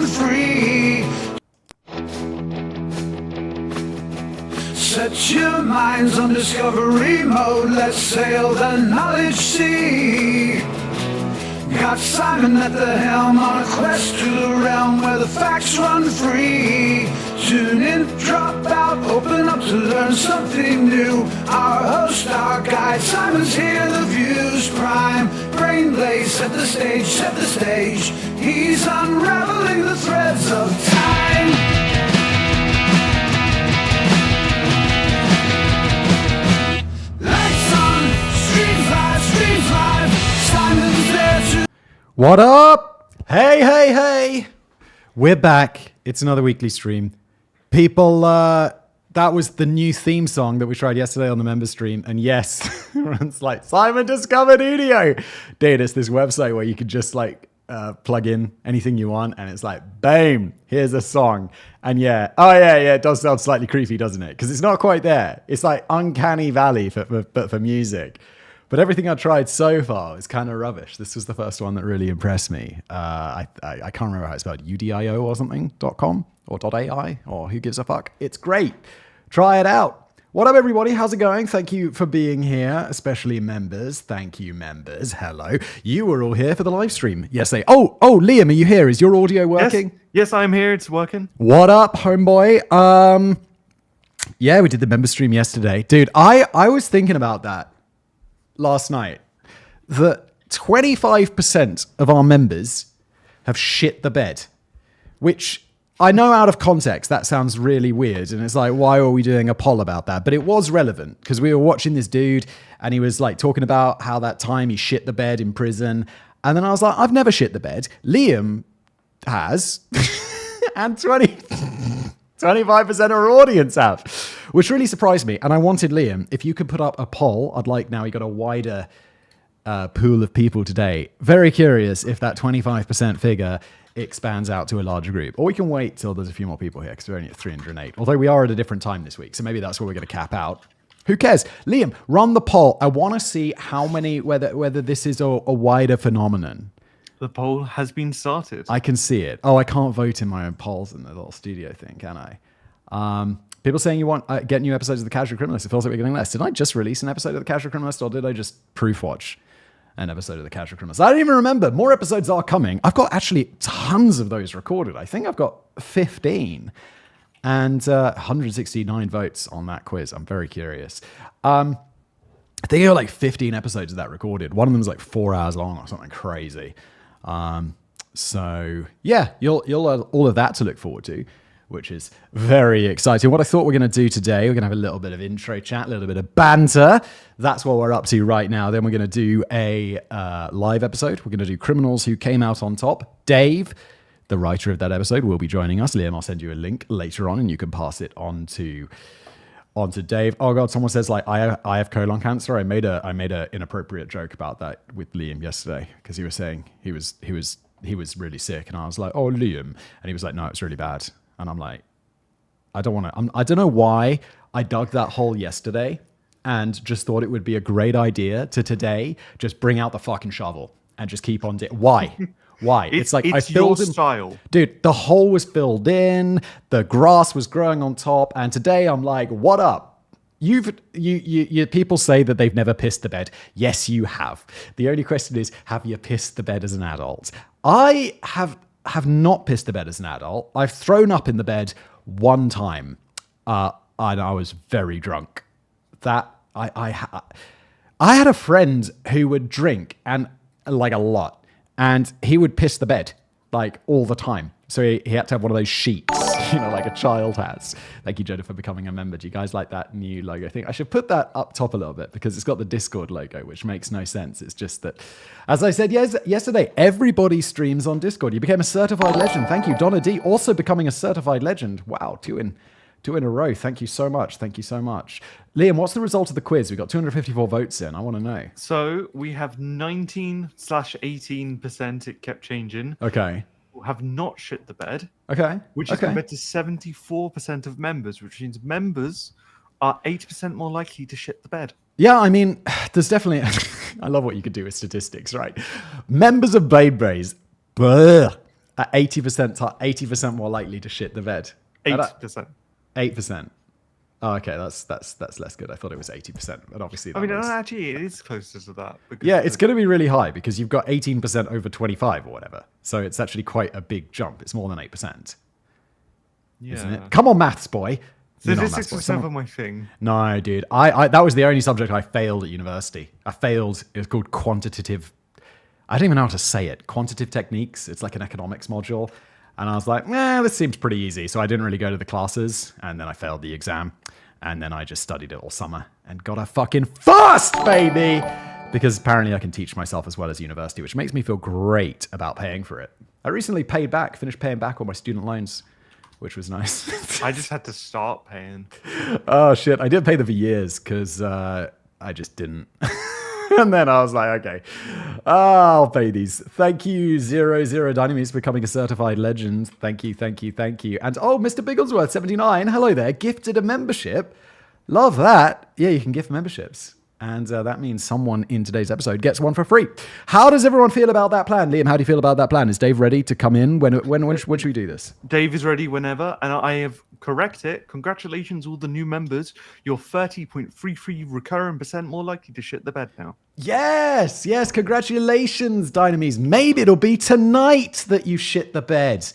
run free. Set your minds on discovery mode, let's sail the knowledge sea. Got Simon at the helm on a quest to the realm where the facts run free. Tune in, drop out, open up to learn something new. Our host, our guide, Simon's here, the views prime. Brain blaze, set the stage, set the stage. He's unraveling the threads of time. What up? Hey. We're back. It's another weekly stream. People, that was the new theme song that we tried yesterday on the member stream. And yes, everyone's like, Simon discovered Udio. Dude, it's this website where you could just like plug in anything you want. And it's like, boom, here's a song. And yeah, it does sound slightly creepy, doesn't it? Because it's not quite there. It's like uncanny valley but for music. But everything I've tried so far is kind of rubbish. This was the first one that really impressed me. I can't remember how it's spelled, udio or something, .com or .ai or who gives a fuck. It's great. Try it out. What up, everybody? How's it going? Thank you for being here, especially members. Thank you, members. Hello. You were all here for the live stream yesterday. Oh, Liam, are you here? Is your audio working? Yes, I'm here. It's working. What up, homeboy? Yeah, we did the member stream yesterday. Dude, I was thinking about that last night, that 25% of our members have shit the bed, which I know out of context, that sounds really weird. And it's like, why are we doing a poll about that? But it was relevant because we were watching this dude and he was like talking about how that time he shit the bed in prison. And then I was like, I've never shit the bed. Liam has. And 25% of our audience have, which really surprised me. And I wanted Liam, if you could put up a poll, I'd like now you got a wider pool of people today. Very curious if that 25% figure expands out to a larger group. Or we can wait till there's a few more people here because we're only at 308. Although we are at a different time this week. So maybe that's where we're going to cap out. Who cares? Liam, run the poll. I want to see how many, whether this is a wider phenomenon. The poll has been started. I can see it. Oh, I can't vote in my own polls in the little studio thing, can I? People saying you want get new episodes of The Casual Criminalist. It feels like we're getting less. Did I just release an episode of The Casual Criminalist or did I just proof watch an episode of The Casual Criminalist? I don't even remember. More episodes are coming. I've got actually tons of those recorded. I think I've got 15 and 169 votes on that quiz. I'm very curious. I think I got like 15 episodes of that recorded. One of them is like 4 hours long or something crazy. So yeah, you'll have all of that to look forward to, which is very exciting. What I thought we're going to do today, we're going to have a little bit of intro chat, a little bit of banter. That's what we're up to right now. Then we're going to do a live episode. We're going to do criminals who came out on top. Dave, the writer of that episode, will be joining us. Liam, I'll send you a link later on and you can pass it on to Dave. Oh God, someone says like I have colon cancer. I made a inappropriate joke about that with Liam yesterday because he was saying he was really sick and I was like, oh Liam, and he was like, no, it's really bad. And I'm like, I don't know why I dug that hole yesterday and just thought it would be a great idea to today just bring out the fucking shovel and just keep on why? Why? It's like it's I filled your in, style. Dude, the hole was filled in, the grass was growing on top, and today I'm like, what up? You people say that they've never pissed the bed. Yes, you have. The only question is, have you pissed the bed as an adult? I have not pissed the bed as an adult. I've thrown up in the bed one time, and I was very drunk. That I had a friend who would drink and like a lot. And he would piss the bed, like, all the time. So he had to have one of those sheets, like a child has. Thank you, Jenna, for becoming a member. Do you guys like that new logo thing? I should put that up top a little bit because it's got the Discord logo, which makes no sense. It's just that, as I said yesterday, everybody streams on Discord. You became a certified legend. Thank you. Donna D also becoming a certified legend. Wow, two in a row. Thank you so much. Thank you so much. Liam, what's the result of the quiz? We got 254 votes in. I want to know. So we have 19/18%. It kept changing. Okay. Who have not shit the bed. Okay. Which is compared to 74% of members, which means members are 8% more likely to shit the bed. Yeah, I mean, there's definitely... I love what you could do with statistics, right? Members of Blade Braze, At 80% more likely to shit the bed. 8%. 8%. Oh, okay, that's less good. I thought it was 80%, but obviously I mean, makes... actually, it is closer to that. Yeah, it's going to be really high because you've got 18% over 25 or whatever. So it's actually quite a big jump. It's more than 8%, isn't it? Come on, maths boy. Statistics is never my thing. No, dude. I that was the only subject I failed at university. I failed. It was called quantitative. I don't even know how to say it. Quantitative techniques. It's like an economics module. And I was like, this seems pretty easy. So I didn't really go to the classes. And then I failed the exam. And then I just studied it all summer and got a fucking first, baby! Because apparently I can teach myself as well as university, which makes me feel great about paying for it. I recently finished paying back all my student loans, which was nice. I just had to start paying. Oh, shit. I did pay them for years because I just didn't. And then I was like, okay, I'll pay these. Thank you, 00 Dynamis, for becoming a certified legend. Thank you. And Mr. Bigglesworth, 79, hello there, gifted a membership. Love that. Yeah, you can gift memberships. And that means someone in today's episode gets one for free. How does everyone feel about that plan? Liam, how do you feel about that plan? Is Dave ready to come in? When should we do this? Dave is ready whenever, and I have corrected. Congratulations, all the new members. You're 30.33 recurring % more likely to shit the bed now. Yes, congratulations, Dynamis. Maybe it'll be tonight that you shit the bed.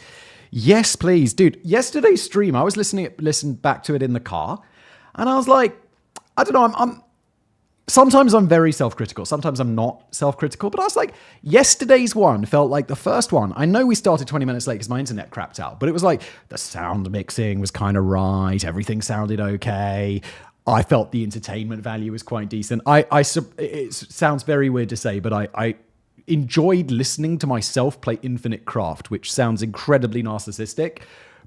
Yes, please. Dude, yesterday's stream, I was listened back to it in the car, and I was like, I don't know, sometimes I'm very self-critical. Sometimes I'm not self-critical. But I was like, yesterday's one felt like the first one. I know we started 20 minutes late because my internet crapped out. But it was like the sound mixing was kind of right. Everything sounded okay. I felt the entertainment value was quite decent. It sounds very weird to say, but I enjoyed listening to myself play Infinite Craft, which sounds incredibly narcissistic.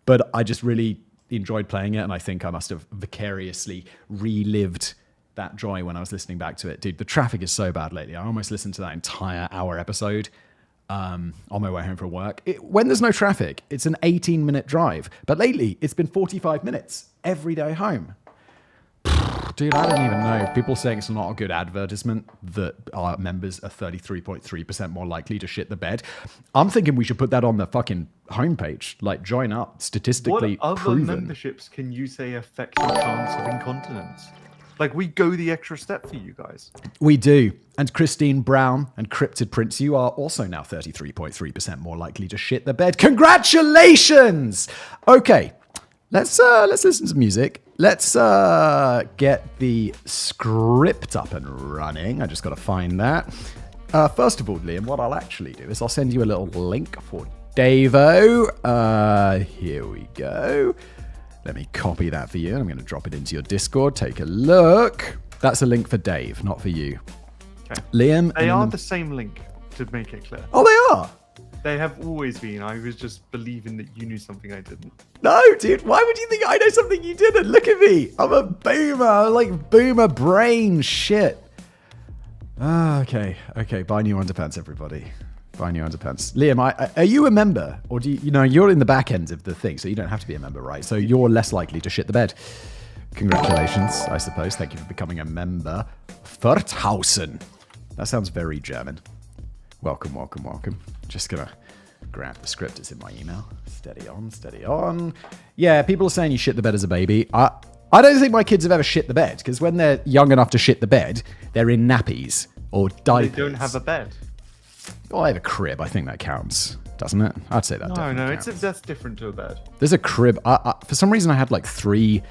But I just really enjoyed playing it. And I think I must have vicariously relived that joy when I was listening back to it. Dude, the traffic is so bad lately. I almost listened to that entire hour episode on my way home from work. When there's no traffic, it's an 18-minute drive. But lately, it's been 45 minutes every day home. Dude, I don't even know. People saying it's not a good advertisement that our members are 33.3% more likely to shit the bed. I'm thinking we should put that on the fucking homepage. Like, join up. Statistically what other proven. Memberships can you say affect your chance of incontinence? Like, we go the extra step for you guys. We do. And Christine Brown and Cryptid Prince, you are also now 33.3% more likely to shit the bed. Congratulations! Okay, let's listen to music. Let's get the script up and running. I just got to find that. First of all, Liam, what I'll actually do is I'll send you a little link for Davo. Here we go. Let me copy that for you. I'm going to drop it into your Discord. Take a look. That's a link for Dave, not for you. Okay. Liam. They are the same link, to make it clear. Oh, they are? They have always been. I was just believing that you knew something I didn't. No, dude. Why would you think I know something you didn't? Look at me. I'm a boomer. I'm like boomer brain shit. Okay. Buy new underpants, everybody. Buy new underpants. Liam, are you a member? Or do you know, you're in the back end of the thing, so you don't have to be a member, right? So you're less likely to shit the bed. Congratulations, I suppose. Thank you for becoming a member. Furthausen. That sounds very German. Welcome. Just gonna grab the script. It's in my email. Steady on. Yeah, people are saying you shit the bed as a baby. I don't think my kids have ever shit the bed, because when they're young enough to shit the bed, they're in nappies or diapers. They don't have a bed. Oh, I have a crib. I think that counts, doesn't it? I'd say that. No, counts. that's different to a bed. There's a crib. For some reason, I had like 3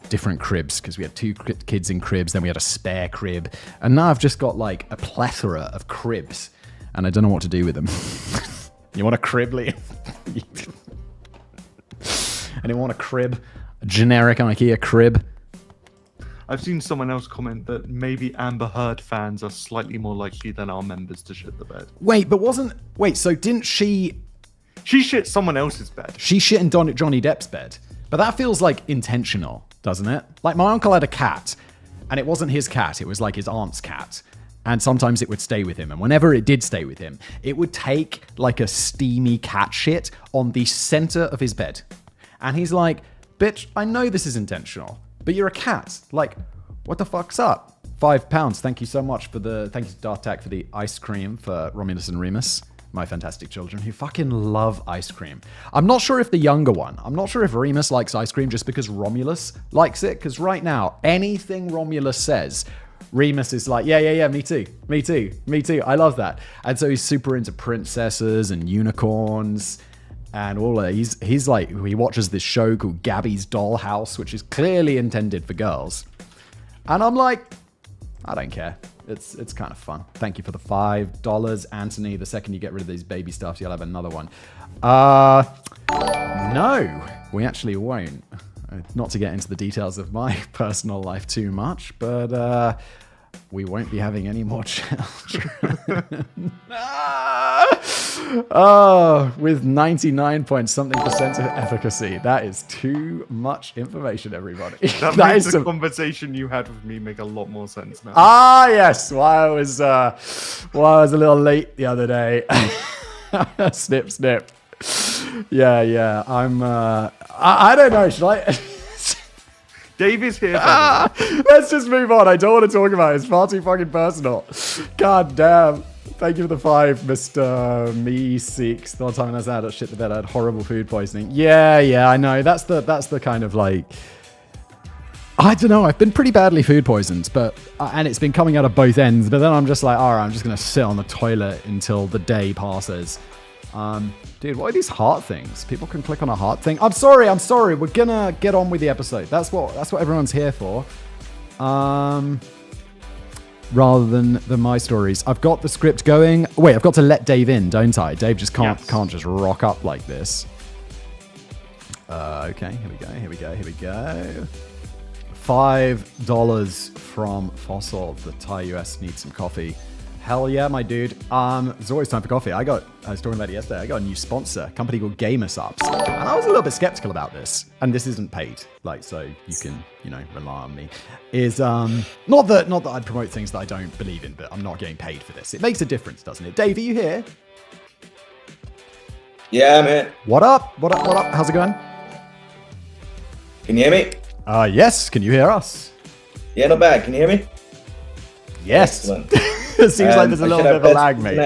different cribs because we had 2 kids in cribs, then we had a spare crib, and now I've just got like a plethora of cribs, and I don't know what to do with them. You want a crib, Liam? Anyone want a crib? A generic IKEA crib? I've seen someone else comment that maybe Amber Heard fans are slightly more likely than our members to shit the bed. So didn't she... She shit someone else's bed. She shit in Johnny Depp's bed. But that feels like intentional, doesn't it? Like, my uncle had a cat, and it wasn't his cat, it was like his aunt's cat. And sometimes it would stay with him. And whenever it did stay with him, it would take like a steamy cat shit on the center of his bed. And he's like, bitch, I know this is intentional, but you're a cat. Like, what the fuck's up? £5. Thank you so much thank you to Dartak for the ice cream for Romulus and Remus. my fantastic children, who fucking love ice cream. I'm not sure if the younger one, I'm not sure if Remus likes ice cream just because Romulus likes it, because right now, anything Romulus says, Remus is like, yeah, me too, I love that. And so he's super into princesses and unicorns and all that. He's like, he watches this show called Gabby's Dollhouse, which is clearly intended for girls. And I'm like, I don't care. It's kind of fun. Thank you for the $5, Anthony. The second you get rid of these baby stuffs, you'll have another one. No, we actually won't. Not to get into the details of my personal life too much, but we won't be having any more children. With 99-point-something% of efficacy. That is too much information, everybody. That makes the conversation you had with me make a lot more sense now. Yes. Why I was a little late the other day. Snip, snip. Yeah. I don't know. Should I? Dave is here. Let's just move on. I don't want to talk about it. It's far too fucking personal. God damn. Thank you for the 5, Mr. Me6. The one time I was out at shit the bed, I had horrible food poisoning. Yeah, I know. That's the kind of like, I don't know. I've been pretty badly food poisoned, but and it's been coming out of both ends. But then I'm just like, all right, I'm just gonna sit on the toilet until the day passes. Dude, what are these heart things? People can click on a heart thing. I'm sorry. We're gonna get on with the episode. That's what everyone's here for. Rather than my stories. I've got the script going. Wait, I've got to let Dave in, don't I? Dave just can't just rock up like this. Okay, here we go. $5 from Fossil. The Thai US needs some coffee. Hell yeah, my dude. There's always time for coffee. I was talking about it yesterday. I got a new sponsor, a company called Comeuppance. And I was a little bit skeptical about this. And this isn't paid, so you can, rely on me. Is not that I'd promote things that I don't believe in, but I'm not getting paid for this. It makes a difference, doesn't it? Dave, are you here? Yeah, I'm here. What up? How's it going? Can you hear me? Yes. Can you hear us? Yeah, not bad. Can you hear me? Yes. Excellent. It seems like there's a little bit of a lag, mate.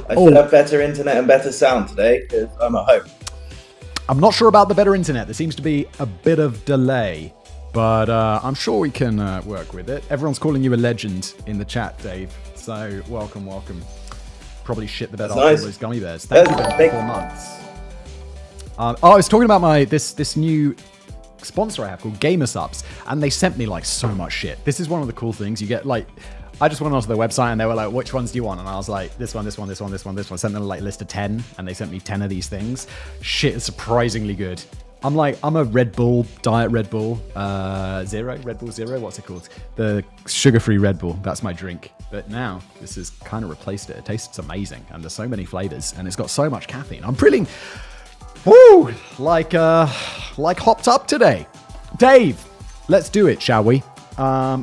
I should have better internet and better sound today because I'm at home. I'm not sure about the better internet. There seems to be a bit of delay, but I'm sure we can work with it. Everyone's calling you a legend in the chat, Dave. So welcome. Probably shit the bed off all those gummy bears. Thank you, Ben, for 4 months. I was talking about this new sponsor I have called Comeuppance, and they sent me like so much shit. This is one of the cool things you get. Like, I just went onto their website and they were like, which ones do you want? And I was like, this one. Sent them like a list of 10, and they sent me 10 of these things. Shit is surprisingly good. I'm a Red Bull, Diet Red Bull, Red Bull Zero, what's it called? The sugar-free Red Bull, that's my drink. But now, this has kind of replaced it. It tastes amazing, and there's so many flavors, and it's got so much caffeine. I'm feeling, like hopped up today. Dave, let's do it, shall we?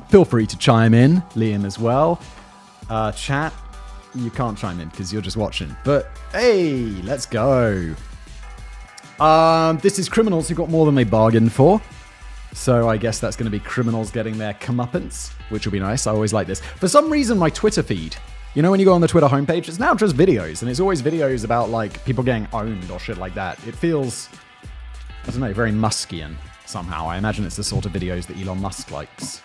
Feel free to chime in, Liam as well. Chat, you can't chime in because you're just watching. But hey, let's go. This is criminals who got more than they bargained for. So I guess that's going to be criminals getting their comeuppance, which will be nice. I always like this. For some reason, my Twitter feed, when you go on the Twitter homepage, it's now just videos. And it's always videos about like people getting owned or shit like that. It feels, I don't know, very Muskian somehow. I imagine it's the sort of videos that Elon Musk likes.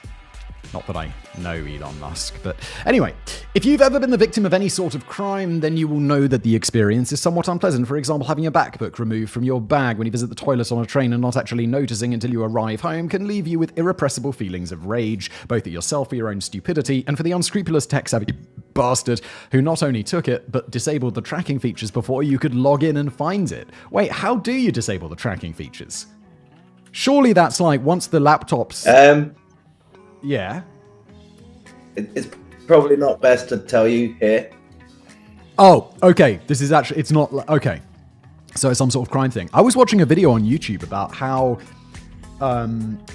Not that I know Elon Musk, but anyway, if you've ever been the victim of any sort of crime, then you will know that the experience is somewhat unpleasant. For example, having your backbook removed from your bag when you visit the toilet on a train and not actually noticing until you arrive home can leave you with irrepressible feelings of rage, both at yourself for your own stupidity and for the unscrupulous tech-savvy bastard who not only took it, but disabled the tracking features before you could log in and find it. Wait, how do you disable the tracking features? Surely that's like once the laptop's... Yeah. It's probably not best to tell you here. Oh, okay. This is actually, it's not, okay. So it's some sort of crime thing. I was watching a video on YouTube about how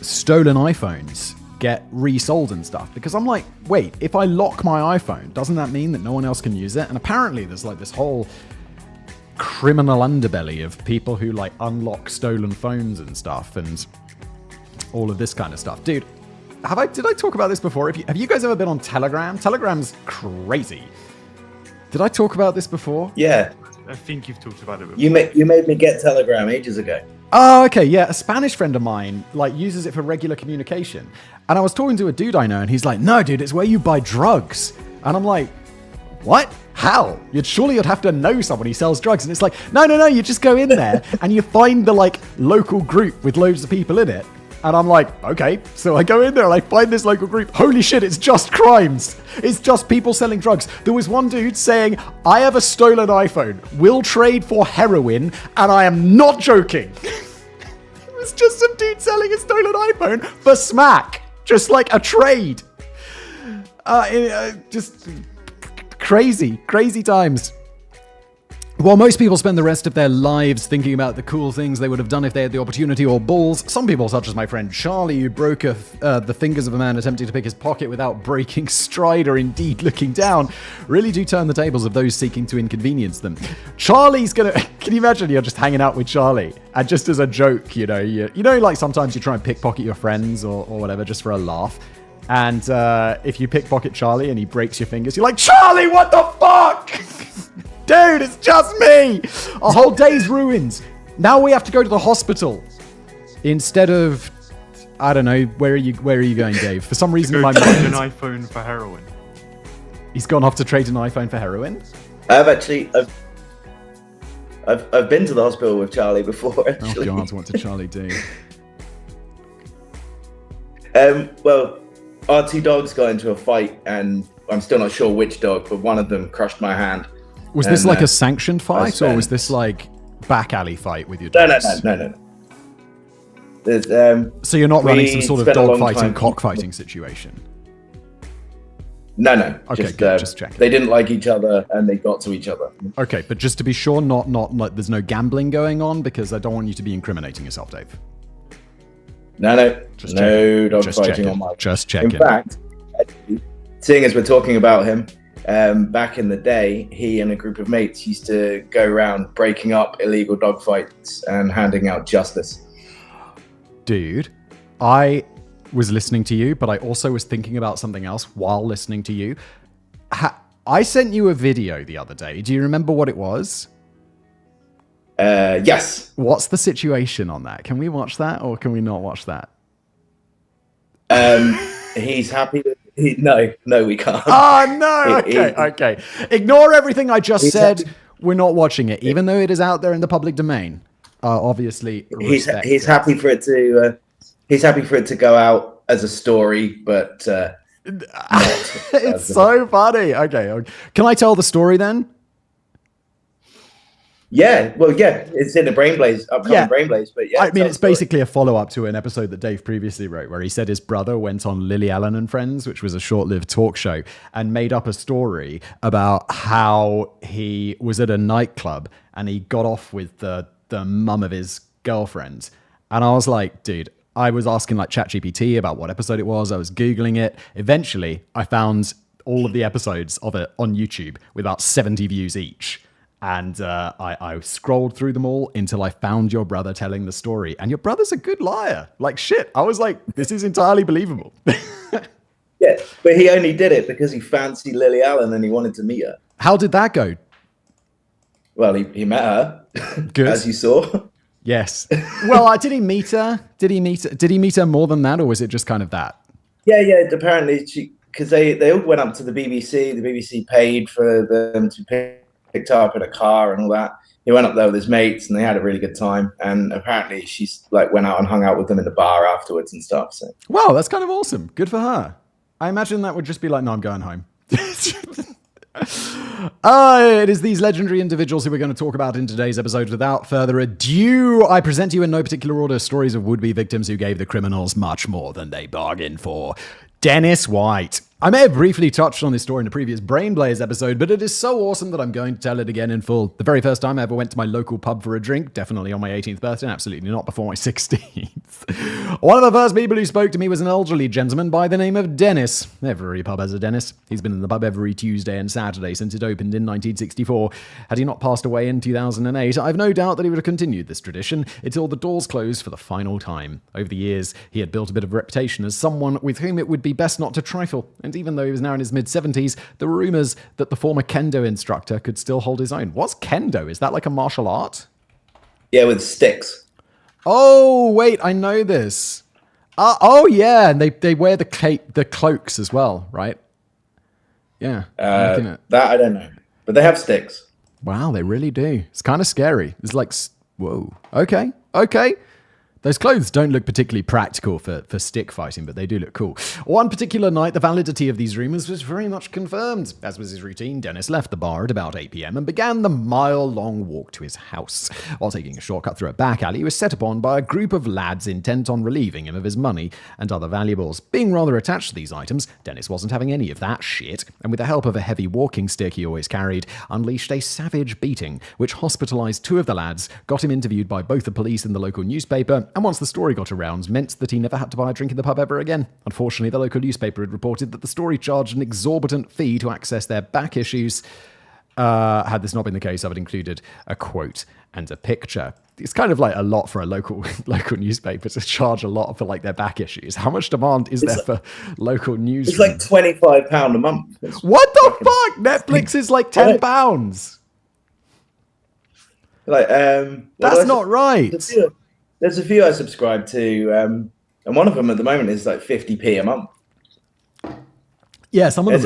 stolen iPhones get resold and stuff. Because I'm like, wait, if I lock my iPhone, doesn't that mean that no one else can use it? And apparently there's like this whole criminal underbelly of people who like unlock stolen phones and stuff and all of this kind of stuff. Dude, did I talk about this before? Have you guys ever been on Telegram? Telegram's crazy. Did I talk about this before? Yeah, I think you've talked about it before. you made me get Telegram ages ago. Oh, okay, yeah. A Spanish friend of mine uses it for regular communication. And I was talking to a dude I know, and he's like, "No, dude, it's where you buy drugs." And I'm like, "What? How? Surely you'd have to know someone who sells drugs." And it's like, no, you just go in there and you find the local group with loads of people in it. And I'm like, okay. So I go in there and I find this local group. Holy shit, it's just crimes. It's just people selling drugs. There was one dude saying, "I have a stolen iPhone. We'll trade for heroin." And I am not joking. It was just some dude selling a stolen iPhone for smack. Just like a trade. Just crazy times. While most people spend the rest of their lives thinking about the cool things they would have done if they had the opportunity or balls, some people, such as my friend Charlie, who broke the fingers of a man attempting to pick his pocket without breaking stride or indeed looking down, really do turn the tables of those seeking to inconvenience them. Charlie's gonna... Can you imagine you're just hanging out with Charlie, and just as a joke, like sometimes you try and pickpocket your friends or whatever just for a laugh, and if you pickpocket Charlie and he breaks your fingers, you're like, "Charlie, what the fuck?" Dude, it's just me. Our whole day's ruined. Now we have to go to the hospital instead of, I don't know. Where are you going, Dave? For some reason, my Trade an mind. iPhone for heroin. He's gone off to trade an iPhone for heroin. I've been to the hospital with Charlie before. Actually. Oh God, what did Charlie do? Well, our two dogs got into a fight, and I'm still not sure which dog, but one of them crushed my hand. Was this a sanctioned fight, or was this back alley fight with your dogs? No. So you're not running some sort of spent a long dog fighting, time- cockfighting situation? No. Okay, just, good, just checking. They didn't like each other, and they got to each other. Okay, but just to be sure, not there's no gambling going on, because I don't want you to be incriminating yourself, Dave. No. Just No dog Just fighting checking. on my... Just checking. In fact, actually, seeing as we're talking about him, back in the day, he and a group of mates used to go around breaking up illegal dog fights and handing out justice. Dude, I was listening to you, but I also was thinking about something else while listening to you. I sent you a video the other day. Do you remember what it was? Yes. What's the situation on that? Can we watch that, or can we not watch that? He's happy that... No, we can't. Oh, no! Okay. Ignore everything I just said. happy- We're not watching it, even though it is out there in the public domain. Obviously, He's respect it. happy for it to... he's happy for it to go out as a story, but... It's so funny. Okay. Can I tell the story then? Yeah, it's in the Brain Blaze, upcoming Brain Blaze, but yeah. I mean, it's basically a follow-up to an episode that Dave previously wrote where he said his brother went on Lily Allen and Friends, which was a short-lived talk show, and made up a story about how he was at a nightclub and he got off with the mum of his girlfriend. And I was like, dude, I was asking ChatGPT about what episode it was. I was Googling it. Eventually, I found all of the episodes of it on YouTube with about 70 views each. And I scrolled through them all until I found your brother telling the story. And your brother's a good liar. Like, shit. I was like, this is entirely believable. Yeah, but he only did it because he fancied Lily Allen and he wanted to meet her. How did that go? Well, he met her, Good. as you saw. Yes. Well, did he meet her? Did he meet her more than that, or was it just kind of that? Yeah, apparently, because they all went up to the BBC. The BBC paid for them to picked up in a car and all that. He went up there with his mates and they had a really good time. And apparently she's went out and hung out with them in the bar afterwards and stuff. So wow, that's kind of awesome. Good for her. I imagine that would just be like, no, I'm going home. It is these legendary individuals who we're going to talk about in today's episode. Without further ado, I present to you in no particular order stories of would-be victims who gave the criminals much more than they bargained for. Dennis White. I may have briefly touched on this story in a previous Brain Blaze episode, but it is so awesome that I'm going to tell it again in full. The very first time I ever went to my local pub for a drink, definitely on my 18th birthday, absolutely not before my 16th. One of the first people who spoke to me was an elderly gentleman by the name of Dennis. Every pub has a Dennis. He's been in the pub every Tuesday and Saturday since it opened in 1964. Had he not passed away in 2008, I've no doubt that he would have continued this tradition until the doors closed for the final time. Over the years, he had built a bit of a reputation as someone with whom it would be best not to trifle, and and even though he was now in his mid-70s, there were rumors that the former kendo instructor could still hold his own. What's kendo? Is that like a martial art? Yeah, with sticks. Oh, wait, I know this. Oh, yeah, and they wear the cloaks as well, right? Yeah. That I don't know. But they have sticks. Wow, they really do. It's kind of scary. It's like, whoa. Okay. Those clothes don't look particularly practical for stick fighting, but they do look cool. One particular night, the validity of these rumors was very much confirmed. As was his routine, Dennis left the bar at about 8 p.m. and began the mile-long walk to his house. While taking a shortcut through a back alley, he was set upon by a group of lads intent on relieving him of his money and other valuables. Being rather attached to these items, Dennis wasn't having any of that shit, and with the help of a heavy walking stick he always carried, unleashed a savage beating, which hospitalized 2 of the lads, got him interviewed by both the police and the local newspaper, and once the story got around, meant that he never had to buy a drink in the pub ever again. Unfortunately, the local newspaper had reported that the story charged an exorbitant fee to access their back issues. Had this not been the case, I would have included a quote and a picture. It's kind of like a lot for a local newspaper to charge a lot for like their back issues. How much demand is there for local news? It's like £25 a month. What the fuck? Netflix is like £10. Like that's not right. There's a few I subscribe to, and one of them at the moment is like 50p a month. Yeah, some of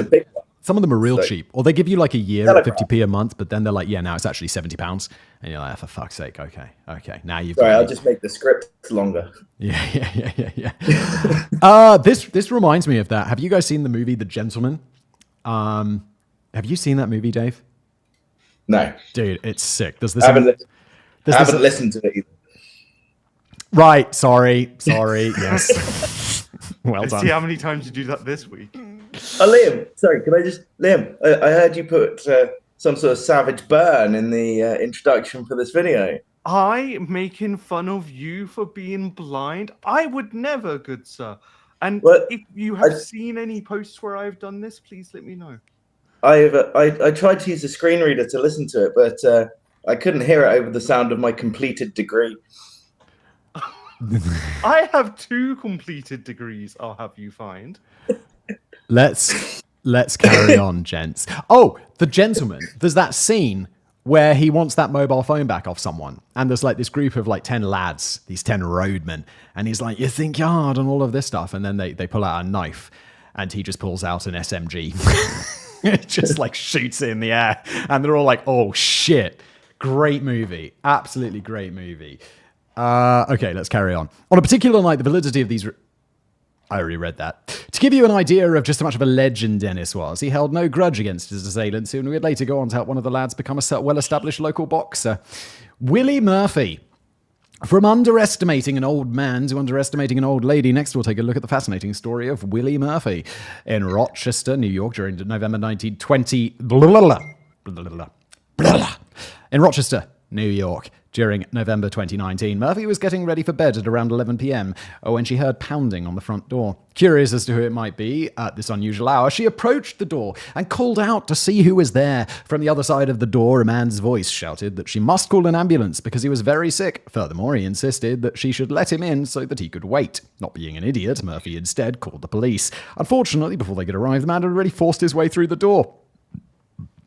them are real So- cheap, or they give you like a year at Telegraph. 50p a month, but then they're like, yeah, now it's actually £70, and you're like, oh, for fuck's sake, okay, now you've. Sorry, got I'll me. just make the script longer. Yeah. This reminds me of that. Have you guys seen the movie The Gentleman? Have you seen that movie, Dave? No, Dude, it's sick. There's this. I haven't there's this- listened to it either. Right. Sorry. Yes. Well Let's done. see how many times you do that this week. Oh, Liam, sorry, Liam, I heard you put some sort of savage burn in the introduction for this video. I making fun of you for being blind? I would never, good sir. And Well, if you have seen any posts where I've done this, please let me know. I tried to use a screen reader to listen to it, but I couldn't hear it over the sound of my completed degree. I have 2 completed degrees, I'll have you find. Let's carry on, gents. Oh, The Gentleman. There's that scene where he wants that mobile phone back off someone, and there's like this group of like 10 lads, these 10 roadmen, and he's like, you think you're hard and all of this stuff, and then they pull out a knife, and he just pulls out an SMG. It just like shoots it in the air, and they're all like, oh shit. Great movie. Absolutely great movie. Okay, let's carry on. On a particular night, the validity of these... I already read that. To give you an idea of just how much of a legend Dennis was, he held no grudge against his assailants, who would later go on to help one of the lads become a well-established local boxer. Willie Murphy. From underestimating an old man to underestimating an old lady, next we'll take a look at the fascinating story of Willie Murphy. In Rochester, New York, during November 1920... In Rochester, New York, during November 2019, Murphy was getting ready for bed at around 11 p.m. when she heard pounding on the front door. Curious as to who it might be at this unusual hour, she approached the door and called out to see who was there. From the other side of the door, a man's voice shouted that she must call an ambulance because he was very sick. Furthermore, he insisted that she should let him in so that he could wait. Not being an idiot, Murphy instead called the police. Unfortunately, before they could arrive, the man had already forced his way through the door.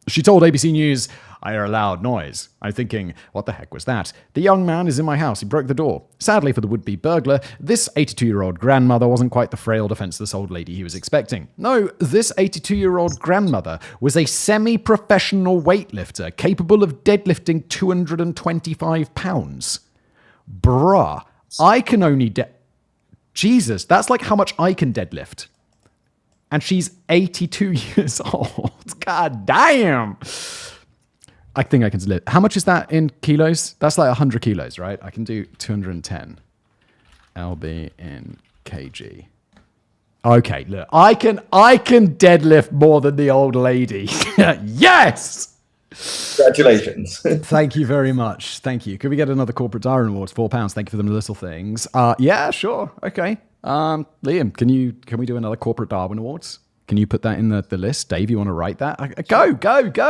She told ABC News, I hear a loud noise. I'm thinking, what the heck was that? The young man is in my house. He broke the door. Sadly for the would-be burglar, this 82-year-old grandmother wasn't quite the frail, defenseless old lady he was expecting. No, this 82-year-old grandmother was a semi-professional weightlifter capable of deadlifting 225 pounds. Bruh, I can only Jesus, that's like how much I can deadlift. And she's 82 years old. God damn. I think I can live. How much is that in kilos? That's like 100 kilos, right? I can do 210 lb in kg. Okay, look, I can deadlift more than the old lady. Yes. Congratulations. Thank you very much. Thank you. Could we get another corporate Darwin Awards? £4. Thank you for them little things. Yeah, sure. Okay. Liam, can we do another corporate Darwin Awards? Can you put that in the list? Dave, you want to write that? Go.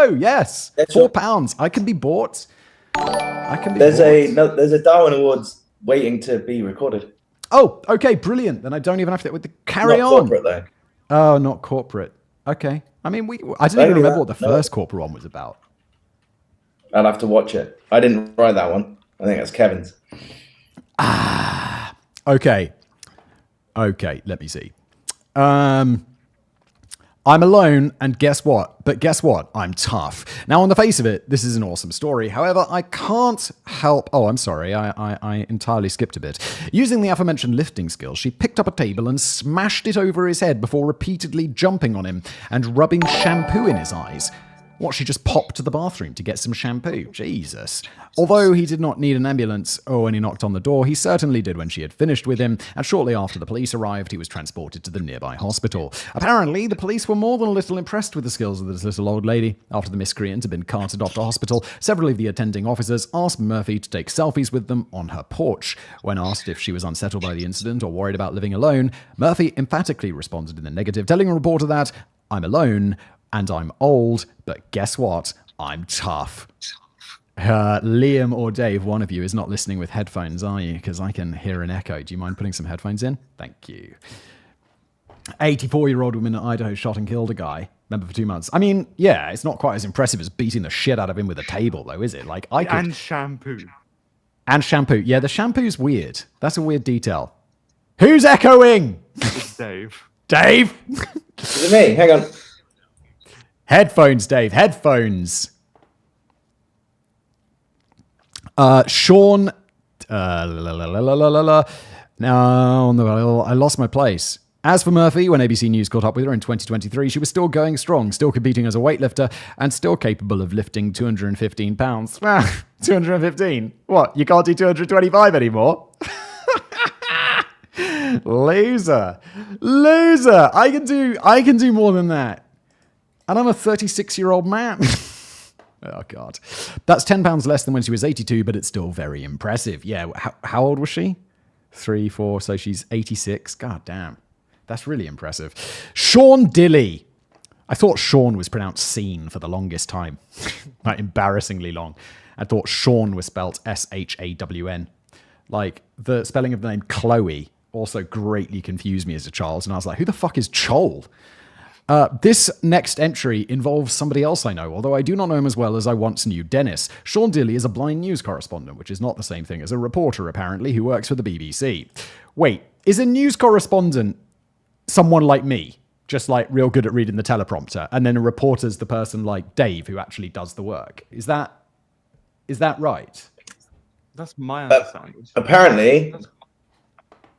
Yes. £4. I can be bought. There's a Darwin Awards waiting to be recorded. Oh, okay, brilliant. Then I don't even have to carry Not on. corporate, though. Oh, not corporate. Okay. I mean, I didn't even remember what the first corporate one was about. I'll have to watch it. I didn't write that one. I think that's Kevin's. Okay. Okay, let me see. I'm alone, and guess what? But guess what? I'm tough. Now, on the face of it, this is an awesome story. However, I can't help... Oh, I'm sorry. I entirely skipped a bit. Using the aforementioned lifting skills, she picked up a table and smashed it over his head before repeatedly jumping on him and rubbing shampoo in his eyes. What, she just popped to the bathroom to get some shampoo? Jesus. Although he did not need an ambulance when he knocked on the door, he certainly did when she had finished with him, and shortly after the police arrived, he was transported to the nearby hospital. Apparently, the police were more than a little impressed with the skills of this little old lady. After the miscreant had been carted off to hospital, several of the attending officers asked Murphy to take selfies with them on her porch. When asked if she was unsettled by the incident or worried about living alone, Murphy emphatically responded in the negative, telling a reporter that, "I'm alone, and I'm old, but guess what? I'm tough." Liam or Dave, one of you is not listening with headphones, are you? Because I can hear an echo. Do you mind putting some headphones in? Thank you. 84-year-old woman in Idaho shot and killed a guy. Member for 2 months. I mean, yeah, it's not quite as impressive as beating the shit out of him with a table, though, is it? Like, I could... And shampoo. And shampoo. Yeah, the shampoo's weird. That's a weird detail. Who's echoing? It's Dave. Dave? Is it me? Hang on. Headphones, Dave. Headphones. Shaun. No, I lost my place. As for Murphy, when ABC News caught up with her in 2023, she was still going strong, still competing as a weightlifter, and still capable of lifting 215 pounds. 215? What? You can't do 225 anymore? Loser. I can do more than that. And I'm a 36-year-old man. Oh, God. That's 10 pounds less than when she was 82, but it's still very impressive. Yeah, how old was she? 3, 4, so she's 86. God damn. That's really impressive. Shaun Dilly. I thought Shaun was pronounced Scene for the longest time. Like, embarrassingly long. I thought Shaun was spelt S-H-A-W-N. Like, the spelling of the name Chloe also greatly confused me as a child, and I was like, who the fuck is Chol? This next entry involves somebody else I know, although I do not know him as well as I once knew Dennis. Shaun Dilly is a blind news correspondent, which is not the same thing as a reporter, apparently, who works for the BBC. Wait, is a news correspondent someone like me? Just like real good at reading the teleprompter, and then a reporter's the person like Dave who actually does the work. Is that right? That's my understanding.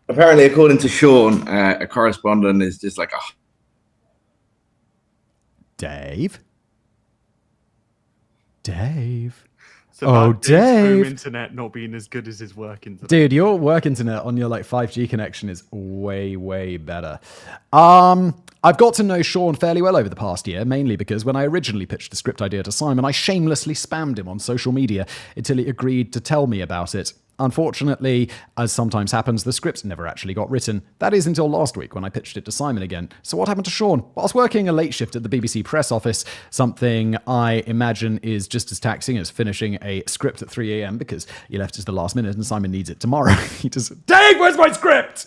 Apparently, according to Shaun, a correspondent is just like a... Dave? So Dave. home internet not being as good as his work internet. Dude, your work internet on your like 5G connection is way, way better. I've got to know Shaun fairly well over the past year, mainly because when I originally pitched the script idea to Simon, I shamelessly spammed him on social media until he agreed to tell me about it. Unfortunately, as sometimes happens, the script never actually got written. That is until last week when I pitched it to Simon again. So what happened to Shaun? Whilst working a late shift at the BBC press office, something I imagine is just as taxing as finishing a script at 3 a.m. because you left it to the last minute and Simon needs it tomorrow. He just, Dave, where's my script?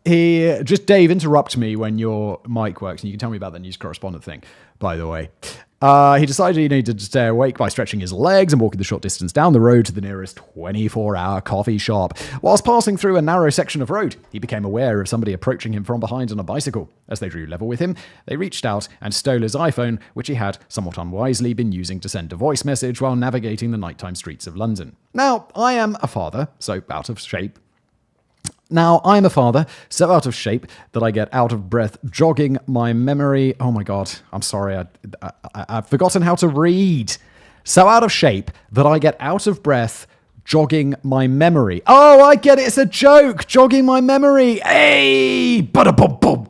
Dave, interrupt me when your mic works, and you can tell me about the news correspondent thing, by the way. He decided he needed to stay awake by stretching his legs and walking the short distance down the road to the nearest 24-hour coffee shop. Whilst passing through a narrow section of road, he became aware of somebody approaching him from behind on a bicycle. As they drew level with him, they reached out and stole his iPhone, which he had, somewhat unwisely, been using to send a voice message while navigating the nighttime streets of London. Now, I am a father, so out of shape. I'm a father, so out of shape that I get out of breath jogging my memory. Oh my God, I'm sorry, I've forgotten how to read. So out of shape that I get out of breath jogging my memory. Oh, I get it, it's a joke, jogging my memory. Hey, ba-da-bum-bum.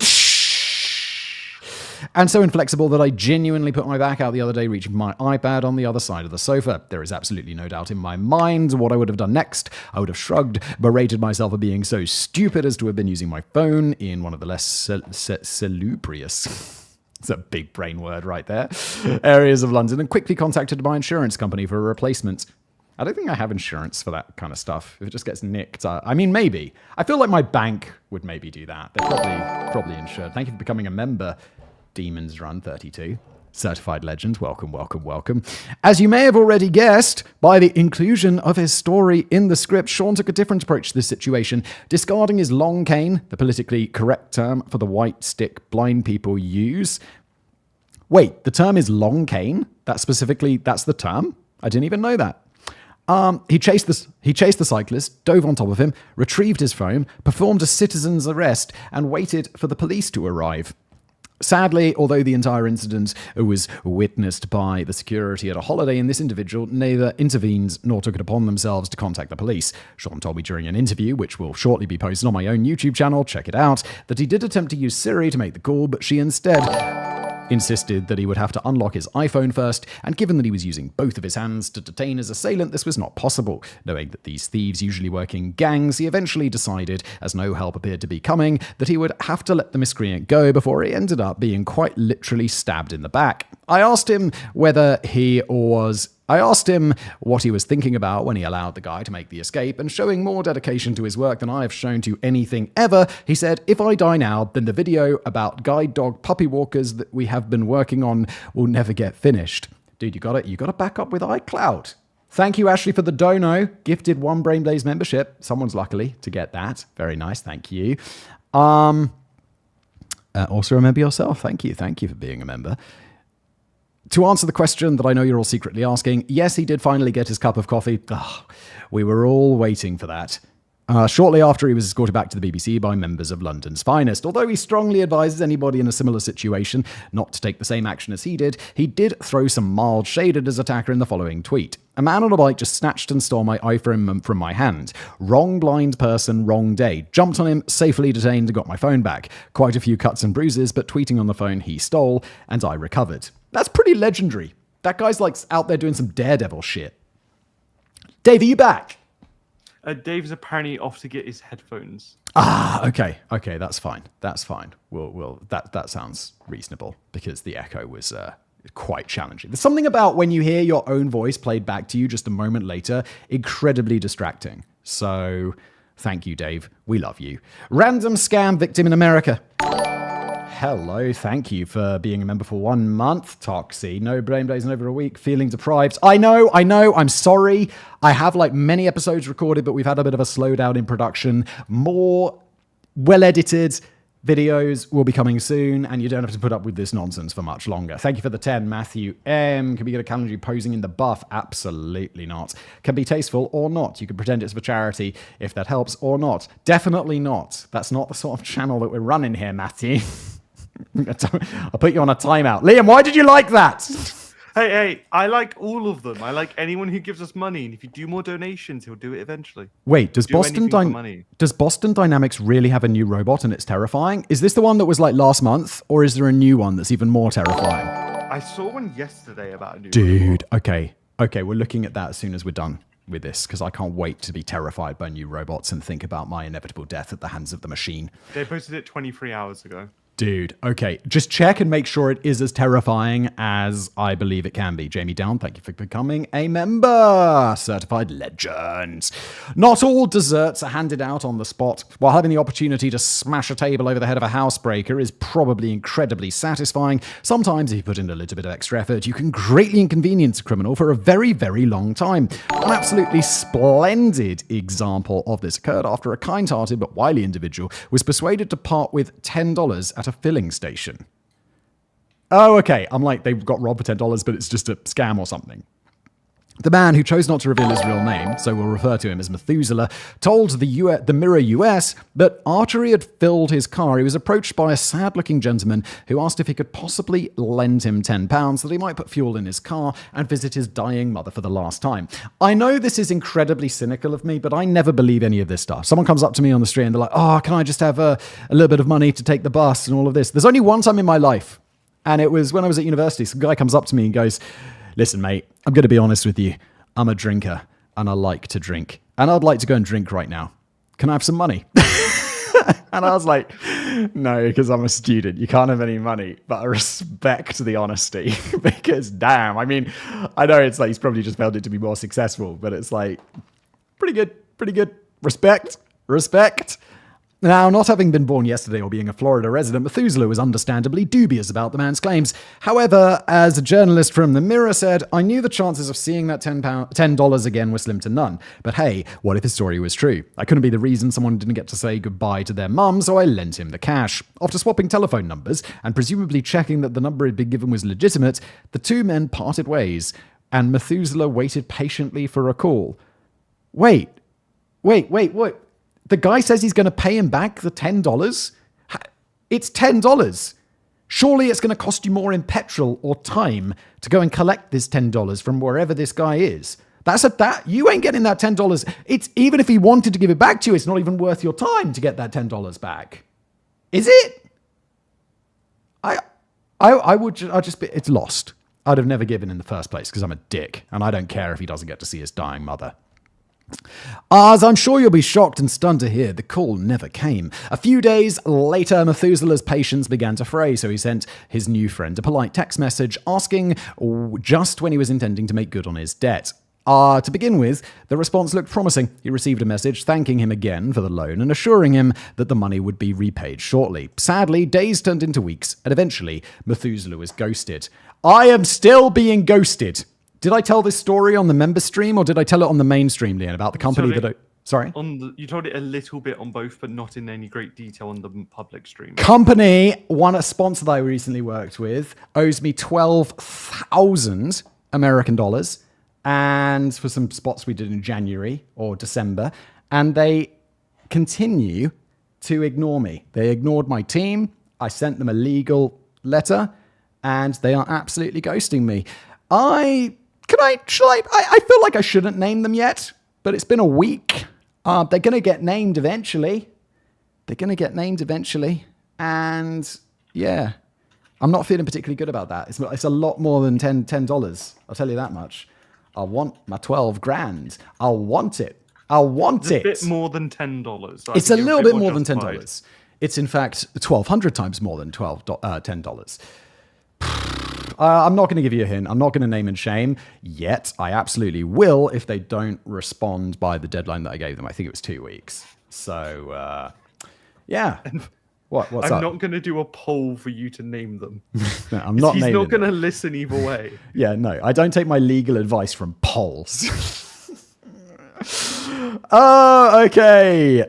And so inflexible that I genuinely put my back out the other day, reaching for my iPad on the other side of the sofa. There is absolutely no doubt in my mind what I would have done next. I would have shrugged, berated myself for being so stupid as to have been using my phone in one of the less salubrious... It's a big brain word right there. Areas of London, and quickly contacted my insurance company for a replacement. I don't think I have insurance for that kind of stuff. If it just gets nicked, I mean, maybe. I feel like my bank would maybe do that. They're probably insured. Thank you for becoming a member, Demons Run 32. Certified legend, welcome, welcome, welcome. As you may have already guessed, by the inclusion of his story in the script, Shaun took a different approach to this situation, discarding his long cane, the politically correct term for the white stick blind people use. Wait, the term is long cane? That's the term? I didn't even know that. He chased the cyclist, dove on top of him, retrieved his phone, performed a citizen's arrest, and waited for the police to arrive. Sadly, although the entire incident was witnessed by the security at a Holiday Inn, this individual neither intervened nor took it upon themselves to contact the police. Shaun told me during an interview, which will shortly be posted on my own YouTube channel, check it out, that he did attempt to use Siri to make the call, but she instead insisted that he would have to unlock his iPhone first, and given that he was using both of his hands to detain his assailant, this was not possible. Knowing that these thieves usually work in gangs, he eventually decided, as no help appeared to be coming, that he would have to let the miscreant go before he ended up being quite literally stabbed in the back. I asked him what he was thinking about when he allowed the guy to make the escape, and showing more dedication to his work than I have shown to anything ever, he said, "If I die now, then the video about guide dog puppy walkers that we have been working on will never get finished." Dude, you got to back up with iCloud. Thank you, Ashley, for the dono. Gifted 1 Brain Blaze membership. Someone's luckily to get that. Very nice, thank you. Also remember yourself. Thank you for being a member. To answer the question that I know you're all secretly asking, yes, he did finally get his cup of coffee. We were all waiting for that. Shortly after, he was escorted back to the BBC by members of London's finest. Although he strongly advises anybody in a similar situation not to take the same action as he did throw some mild shade at his attacker in the following tweet. "A man on a bike just snatched and stole my iPhone from my hand. Wrong blind person, wrong day. Jumped on him, safely detained and got my phone back. Quite a few cuts and bruises, but tweeting on the phone he stole, and I recovered." That's pretty legendary. That guy's like out there doing some daredevil shit. Dave, are you back? Dave's apparently off to get his headphones. Okay, that's fine. That sounds reasonable because the echo was quite challenging. There's something about when you hear your own voice played back to you just a moment later, incredibly distracting. So, thank you, Dave. We love you. Random scam victim in America. Hello, thank you for being a member for 1 month, Toxie. No brain days in over a week, feeling deprived. I know, I'm sorry. I have many episodes recorded, but we've had a bit of a slowdown in production. More well-edited videos will be coming soon, and you don't have to put up with this nonsense for much longer. Thank you for the 10, Matthew M. Can we get a calendar posing in the buff? Absolutely not. Can be tasteful or not. You can pretend it's for charity if that helps or not. Definitely not. That's not the sort of channel that we're running here, Matthew. I'll put you on a timeout. Liam, why did you like that? Hey, I like all of them. I like anyone who gives us money, and if you do more donations, he'll do it eventually. Wait, does Boston Dynamics really have a new robot and it's terrifying? Is this the one that was last month, or is there a new one that's even more terrifying? I saw one yesterday about a new Dude, robot. Okay, we're looking at that as soon as we're done with this, because I can't wait to be terrified by new robots and think about my inevitable death at the hands of the machine. They posted it 23 hours ago. Dude, okay. Just check and make sure it is as terrifying as I believe it can be. Jamie Down, thank you for becoming a member. Certified legend. Not all desserts are handed out on the spot. While having the opportunity to smash a table over the head of a housebreaker is probably incredibly satisfying, sometimes if you put in a little bit of extra effort, you can greatly inconvenience a criminal for a very, very long time. An absolutely splendid example of this occurred after a kind-hearted but wily individual was persuaded to part with $10 at a filling station. Oh, okay. I'm like, they got robbed for $10, but it's just a scam or something. The man, who chose not to reveal his real name, so we'll refer to him as Methuselah, told the Mirror US that after he had filled his car, he was approached by a sad-looking gentleman who asked if he could possibly lend him £10 so that he might put fuel in his car and visit his dying mother for the last time. I know this is incredibly cynical of me, but I never believe any of this stuff. Someone comes up to me on the street and they're like, "Oh, can I just have a little bit of money to take the bus?" and all of this. There's only one time in my life, and it was when I was at university. Some guy comes up to me and goes, "Listen, mate, I'm going to be honest with you. I'm a drinker and I like to drink. And I'd like to go and drink right now. Can I have some money?" And I was like, No, because I'm a student. You can't have any money, but I respect the honesty because damn, I mean, I know it's like he's probably just found it to be more successful, but it's like pretty good. Respect. Now, not having been born yesterday or being a Florida resident, Methuselah was understandably dubious about the man's claims. However, as a journalist from The Mirror said, I knew the chances of seeing that $10 again were slim to none. But hey, what if his story was true? I couldn't be the reason someone didn't get to say goodbye to their mum, so I lent him the cash. After swapping telephone numbers, and presumably checking that the number he'd been given was legitimate, the two men parted ways, and Methuselah waited patiently for a call. Wait. The guy says he's going to pay him back the $10? It's $10. Surely it's going to cost you more in petrol or time to go and collect this $10 from wherever this guy is. You ain't getting that $10. It's even if he wanted to give it back to you, it's not even worth your time to get that $10 back. Is it? It's lost. I'd have never given in the first place because I'm a dick and I don't care if he doesn't get to see his dying mother. As I'm sure you'll be shocked and stunned to hear, the call never came. A few days later, Methuselah's patience began to fray, so he sent his new friend a polite text message asking just when he was intending to make good on his debt. To begin with, the response looked promising. He received a message thanking him again for the loan and assuring him that the money would be repaid shortly. Sadly, days turned into weeks, and eventually, Methuselah was ghosted. I am still being ghosted. Did I tell this story on the member stream or did I tell it on the main stream, Leon, about the company Sorry? You told it a little bit on both, but not in any great detail on the public stream. Company, a sponsor that I recently worked with, owes me 12,000 American dollars, and for some spots we did in January or December, and they continue to ignore me. They ignored my team. I sent them a legal letter, and they are absolutely ghosting me. I feel like I shouldn't name them yet, but it's been a week. They're going to get named eventually. And yeah, I'm not feeling particularly good about that. It's a lot more than $10. I'll tell you that much. I want my 12 grand. I want it. It's a bit more than $10. So it's a little bit more than $10. It's in fact 1,200 times more than $10. I'm not going to give you a hint. I'm not going to name and shame yet. I absolutely will if they don't respond by the deadline that I gave them. I think it was 2 weeks. So, yeah. What's up? I'm not going to do a poll for you to name them. No, I'm not naming them. He's not going to listen either way. Yeah, no. I don't take my legal advice from polls. Oh, okay.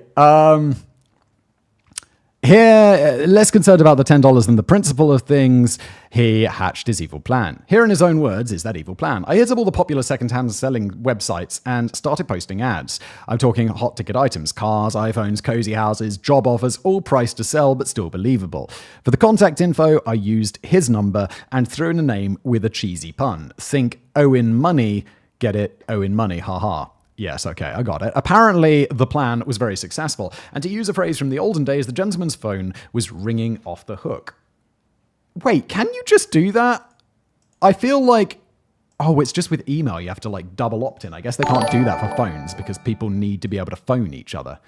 Here, less concerned about the $10 than the principle of things, he hatched his evil plan. Here in his own words is that evil plan. I hit up all the popular second-hand selling websites and started posting ads. I'm talking hot ticket items, cars, iPhones, cozy houses, job offers, all priced to sell but still believable. For the contact info, I used his number and threw in a name with a cheesy pun. Think Owen Money, get it? Owen Money, haha. Yes, okay, I got it. Apparently, the plan was very successful. And to use a phrase from the olden days, the gentleman's phone was ringing off the hook. Wait, can you just do that? I feel like, it's just with email. You have to double opt in. I guess they can't do that for phones because people need to be able to phone each other.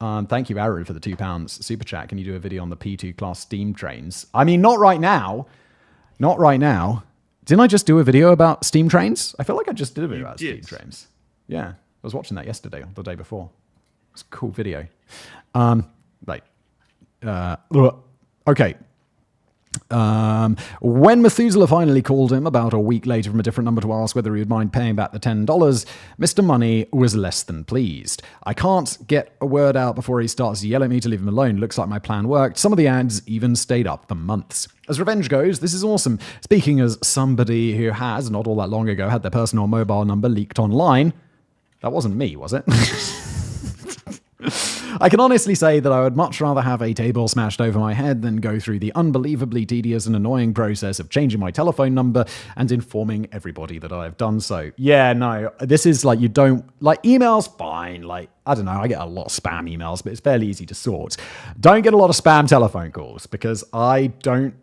Thank you, Aaron, for the £2 super chat. Can you do a video on the P2 class steam trains? I mean, not right now. Not right now. Didn't I just do a video about steam trains? I feel like I just did a video about steam trains. Yeah, I was watching that yesterday or the day before. It's a cool video. Okay. When Methuselah finally called him about a week later from a different number to ask whether he would mind paying back the $10, Mr. Money was less than pleased. I can't get a word out before he starts yelling at me to leave him alone. Looks like my plan worked. Some of the ads even stayed up for months. As revenge goes, this is awesome. Speaking as somebody who has, not all that long ago, had their personal mobile number leaked online. That wasn't me, was it? I can honestly say that I would much rather have a table smashed over my head than go through the unbelievably tedious and annoying process of changing my telephone number and informing everybody that I have done so. Yeah, no, this is you don't, emails, fine. I don't know, I get a lot of spam emails, but it's fairly easy to sort. Don't get a lot of spam telephone calls because I don't,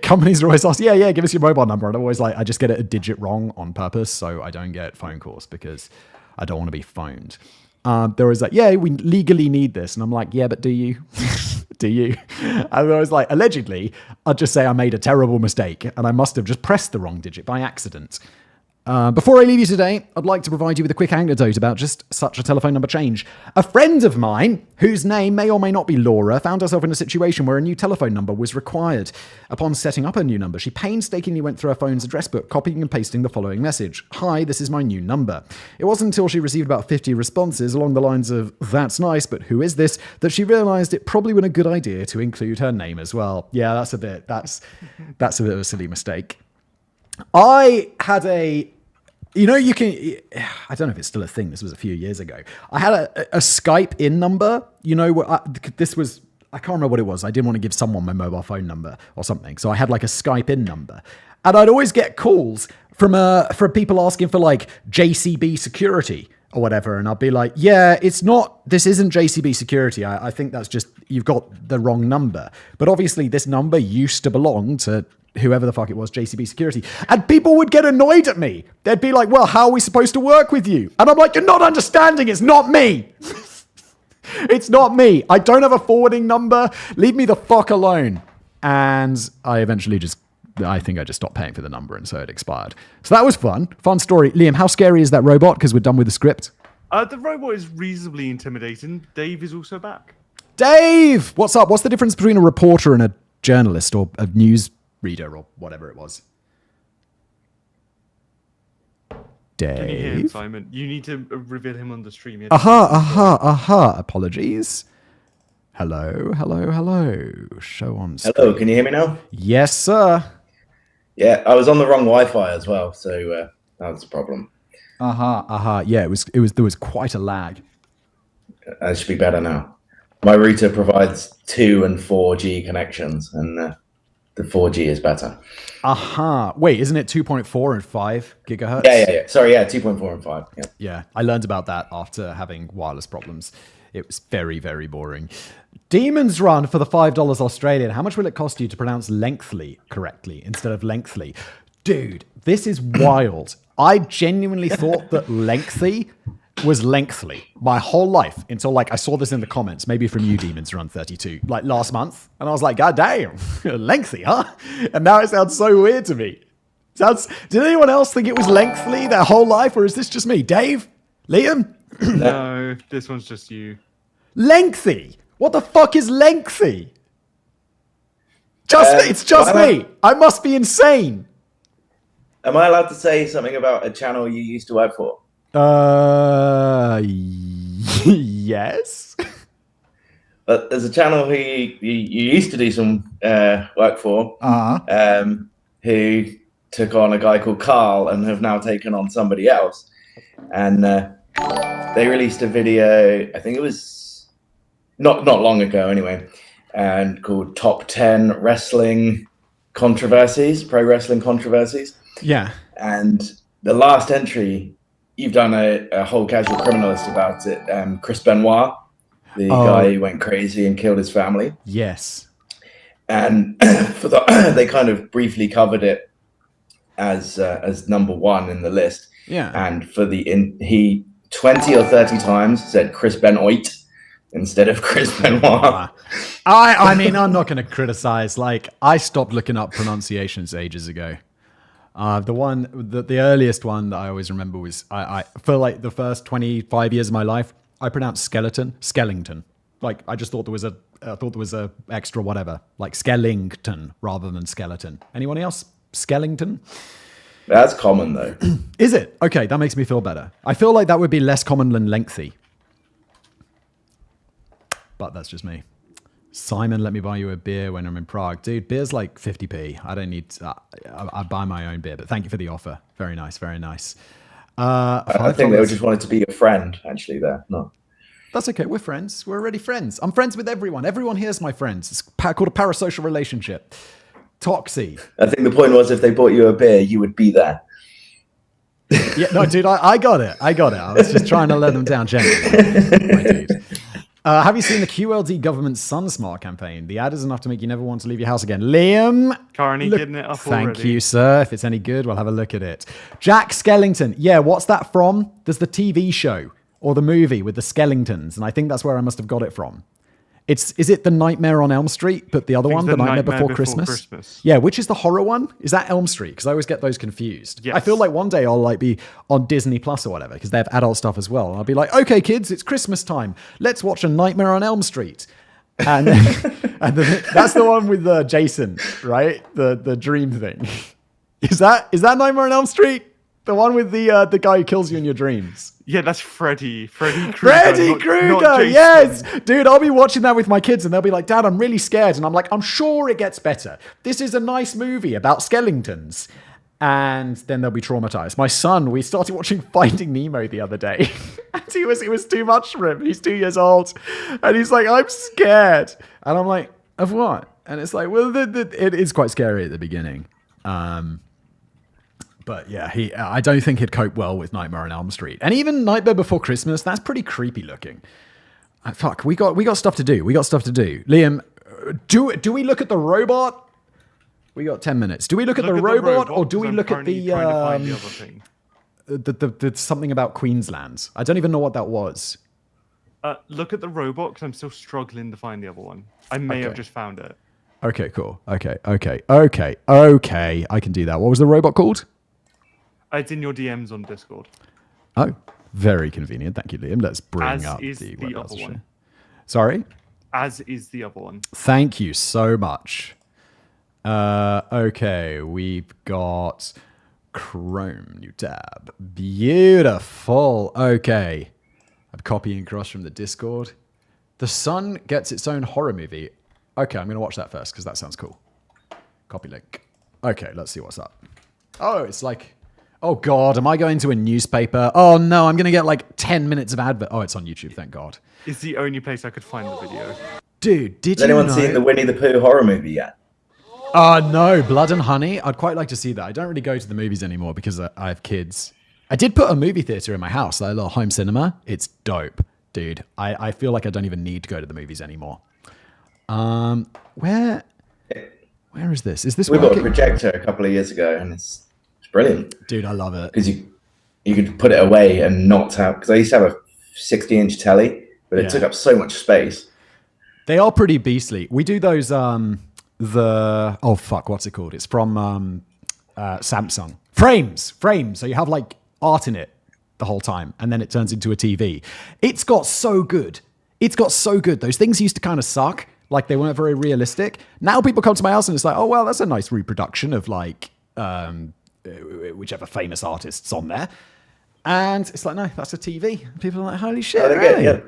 companies are always ask, yeah, give us your mobile number. And I'm always I just get it a digit wrong on purpose, so I don't get phone calls because I don't want to be phoned. There was we legally need this. And I'm like, yeah, but do you? Do you? And I was like, allegedly, I'd just say I made a terrible mistake and I must have just pressed the wrong digit by accident. Before I leave you today, I'd like to provide you with a quick anecdote about just such a telephone number change. A friend of mine, whose name may or may not be Laura, found herself in a situation where a new telephone number was required. Upon setting up her new number, she painstakingly went through her phone's address book, copying and pasting the following message. Hi, this is my new number. It wasn't until she received about 50 responses along the lines of, that's nice, but who is this, that she realised it probably wasn't a good idea to include her name as well. Yeah, that's a bit of a silly mistake. I had you know, you can, I don't know if it's still a thing. This was a few years ago. I had a Skype in number, you know, I can't remember what it was. I didn't want to give someone my mobile phone number or something. So I had like a Skype in number, and I'd always get calls from people asking for like JCB security or whatever. And I'd be like, yeah, this isn't JCB security. I think that's just, you've got the wrong number. But obviously this number used to belong to whoever the fuck it was, JCB security. And people would get annoyed at me. They'd be like, well, how are we supposed to work with you? And I'm like, you're not understanding. It's not me. It's not me. I don't have a forwarding number. Leave me the fuck alone. And I eventually I think I just stopped paying for the number, and so it expired. So that was fun. Fun story. Liam, how scary is that robot? Because we're done with the script. The robot is reasonably intimidating. Dave is also back. Dave! What's up? What's the difference between a reporter and a journalist or a news reader or whatever it was? Dave? Can you hear him, Simon? You need to reveal him on the stream. Apologies. Hello. Show on screen. Hello, can you hear me now? Yes, sir. Yeah, I was on the wrong Wi-Fi as well, so that was a problem. Yeah, there was quite a lag. It should be better now. My router provides 2 and 4G connections, and the 4G is better. Wait, isn't it 2.4 and 5 gigahertz? Yeah. Sorry, 2.4 and 5. Yeah, I learned about that after having wireless problems. It was very, very boring. Demons Run for the $5 Australian. How much will it cost you to pronounce lengthily correctly instead of lengthly? Dude, this is wild. I genuinely thought that lengthy was lengthly my whole life until like I saw this in the comments, maybe from you, Demons Run 32, like last month. And I was like, God damn, lengthy, huh? And now it sounds so weird to me. Did anyone else think it was lengthly their whole life, or is this just me? Dave? Liam? No, this one's just you. Lengthy? What the fuck is lengthy? It's just me. I must be insane. Am I allowed to say something about a channel you used to work for? Yes. There's a channel who you used to do some work for, who took on a guy called Carl and have now taken on somebody else. And they released a video, I think it was not long ago anyway, and called Top 10 Wrestling Controversies, Pro Wrestling Controversies. Yeah. And the last entry, you've done a whole casual criminalist about it. Chris Benoit, the guy who went crazy and killed his family. Yes. And they kind of briefly covered it as number one in the list. Yeah. And he 20 or 30 times said Chris Benoit instead of Chris Benoit. I mean, I'm not going to criticize. Like, I stopped looking up pronunciations ages ago. The earliest one that I always remember was I for like the first 25 years of my life, I pronounced skellington. Like, I just thought there was a extra whatever, like skellington rather than skeleton. Anyone else? Skellington? That's common though. Is it? Okay, that makes me feel better. I feel like that would be less common than lengthy. But that's just me. Simon, let me buy you a beer when I'm in Prague. Dude, beer's like 50p. I don't need I buy my own beer, but thank you for the offer. Very nice, very nice. I think they just wanted to be a friend, actually, there. No. That's okay. We're friends. We're already friends. I'm friends with everyone. Everyone here's my friends. It's called a parasocial relationship. Toxie. I think the point was if they bought you a beer, you would be there. Yeah, no, dude, I got it. I was just trying to let them down gently. My dude. Have you seen the QLD government's SunSmart campaign? The ad is enough to make you never want to leave your house again. Liam. Currently getting it up Thank already. you, sir. If it's any good, we'll have a look at it. Jack Skellington. Yeah, what's that from? There's the TV show or the movie with the Skellingtons, and I think that's where I must have got it from. Is it the Nightmare on Elm Street, but the other one, the the Nightmare Nightmare Before Before Christmas? Christmas. Yeah, which is the horror one? Is that Elm Street? Because I always get those confused. Yes. I feel like one day I'll like be on Disney Plus or whatever because they have adult stuff as well. And I'll be like, okay, kids, it's Christmas time. Let's watch a Nightmare on Elm Street. And then that's the one with Jason, right? The dream thing. Is that Nightmare on Elm Street? The one with the guy who kills you in your dreams. Yeah, that's Freddy Krueger. Freddy not Krueger, Jason. yes, dude. I'll be watching that with my kids, and they'll be like, "Dad, I'm really scared," and I'm like, "I'm sure it gets better. This is a nice movie about skeletons." And then they'll be traumatized. My son, we started watching Finding Nemo the other day, and it was too much for him. He's 2 years old, and he's like, "I'm scared," and I'm like, "Of what?" And it's like, well, it is quite scary at the beginning. But yeah, I don't think he'd cope well with Nightmare on Elm Street. And even Nightmare Before Christmas, that's pretty creepy looking. Fuck, we got stuff to do. Liam, do we look at the robot? We got 10 minutes. Do we look at the robot or do we look at the other thing? the something about Queensland? I don't even know what that was. Look at the robot because I'm still struggling to find the other one. I may have just found it. Okay, cool. Okay. I can do that. What was the robot called? It's in your DMs on Discord. Oh, very convenient. Thank you, Liam. Let's bring As up is the the web other browser. one. Sorry? As is the other one. Thank you so much. Okay, we've got Chrome, new tab. Beautiful. Okay. I'm copying across from the Discord. The Sun gets its own horror movie. Okay, I'm going to watch that first because that sounds cool. Copy link. Okay, let's see what's up. Oh, it's like... Oh, God, am I going to a newspaper? Oh, no, I'm going to get like 10 minutes of advert. Oh, it's on YouTube, thank God. It's the only place I could find the video. Dude, did Has anyone you know... seen the Winnie the Pooh horror movie yet? No, Blood and Honey. I'd quite like to see that. I don't really go to the movies anymore because I have kids. I did put a movie theater in my house, like a little home cinema. It's dope, dude. I feel like I don't even need to go to the movies anymore. Where is this? Is this We working? bought a projector a couple of years ago, and it's brilliant. Dude, I love it. Because you could put it away and not have... Because I used to have a 60-inch telly, but it took up so much space. They are pretty beastly. We do those, oh fuck, what's it called? It's from Samsung. Frames. So you have like art in it the whole time, and then it turns into a TV. It's got so good. Those things used to kind of suck. Like they weren't very realistic. Now people come to my house and it's like, oh, well, that's a nice reproduction of like whichever famous artist's on there. And it's like, no, that's a TV. People are like, holy shit. Oh, really? yeah.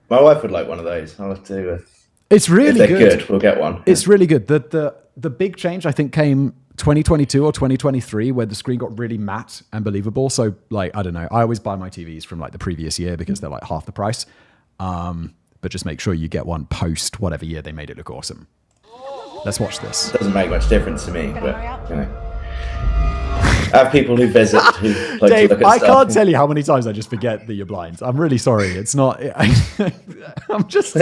My wife would like one of those. I'll have to... It's really if they're good. good, we'll get one. It's really good. The big change, I think, came 2022 or 2023, where the screen got really matte and believable. So, like, I don't know. I always buy my TVs from, like, the previous year because they're, like, half the price. But just make sure you get one post whatever year they made it look awesome. Let's watch this. Doesn't make much difference to me, but, you know. I have people who visit who like Dave, to look at I stuff. can't tell you how many times I just forget that you're blind. I'm really sorry. It's not... I'm just...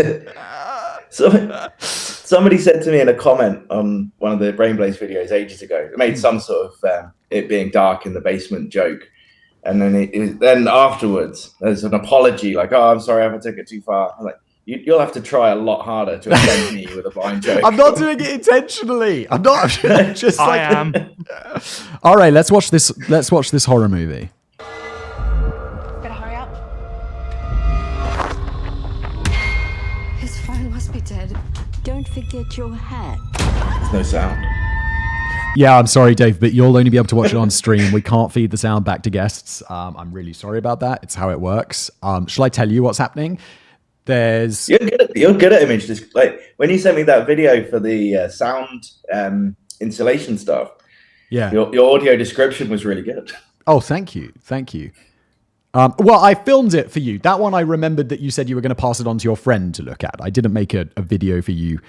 So, somebody said to me in a comment on one of the Brainblaze videos ages ago, it made some sort of it being dark in the basement joke. And then then afterwards, there's an apology like, oh, I'm sorry if I took it too far. I'm like, you'll have to try a lot harder to offend me with a blind joke. I'm not doing it intentionally. I'm not. Just like, I am. All right, let's watch this. Let's watch this horror movie. Better hurry up. His phone must be dead. Don't forget your hat. There's no sound. Yeah, I'm sorry, Dave, but you'll only be able to watch it on stream. We can't feed the sound back to guests. I'm really sorry about that. It's how it works. Shall I tell you what's happening? There's... You're good at image. Like when you sent me that video for the sound installation stuff. Yeah. Your audio description was really good. Oh, thank you. Well, I filmed it for you. That one I remembered that you said you were going to pass it on to your friend to look at. I didn't make a video for you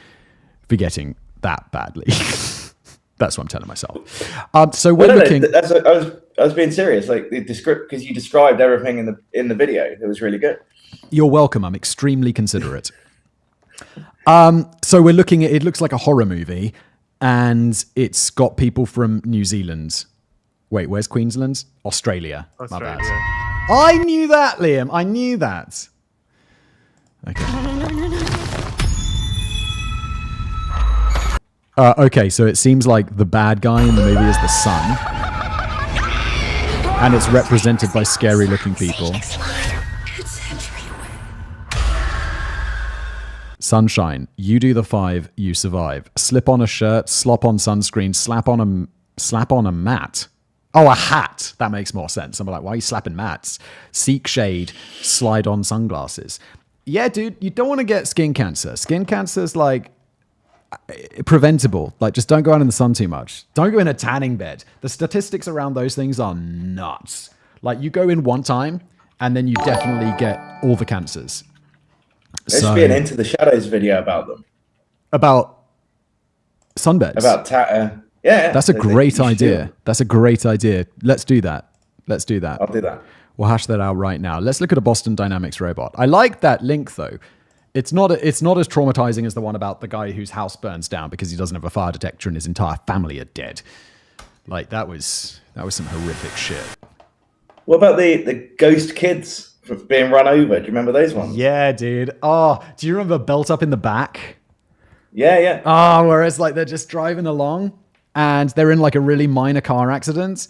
forgetting that badly. That's what I'm telling myself. So we're looking... I was being serious. Like because you described everything in the video. It was really good. You're welcome. I'm extremely considerate. So we're looking at... It looks like a horror movie, and it's got people from New Zealand. Wait, where's Queensland? Australia. My bad. I knew that, Liam. I knew that. Okay. No. Okay, so it seems like the bad guy in the movie is the sun. And it's represented by scary-looking people. Sunshine, you do the 5, you survive. Slip on a shirt, slop on sunscreen, slap on a mat. Oh, a hat. That makes more sense. I'm like, why are you slapping mats? Seek shade, slide on sunglasses. Yeah, dude, you don't want to get skin cancer. Skin cancer is like preventable. Like, just don't go out in the sun too much. Don't go in a tanning bed. The statistics around those things are nuts. Like, you go in one time and then you definitely get all the cancers. There should be an Into the Shadows video about them. About sunbeds. About yeah. That's a great idea. That's a great idea. Let's do that. Let's do that. I'll do that. We'll hash that out right now. Let's look at a Boston Dynamics robot. I like that link though. It's not as traumatizing as the one about the guy whose house burns down because he doesn't have a fire detector and his entire family are dead. Like that was some horrific shit. What about the ghost kids being run over? Do you remember those ones? Yeah, dude. Oh, do you remember Belt Up in the Back? Yeah. Oh, whereas like they're just driving along and they're in like a really minor car accident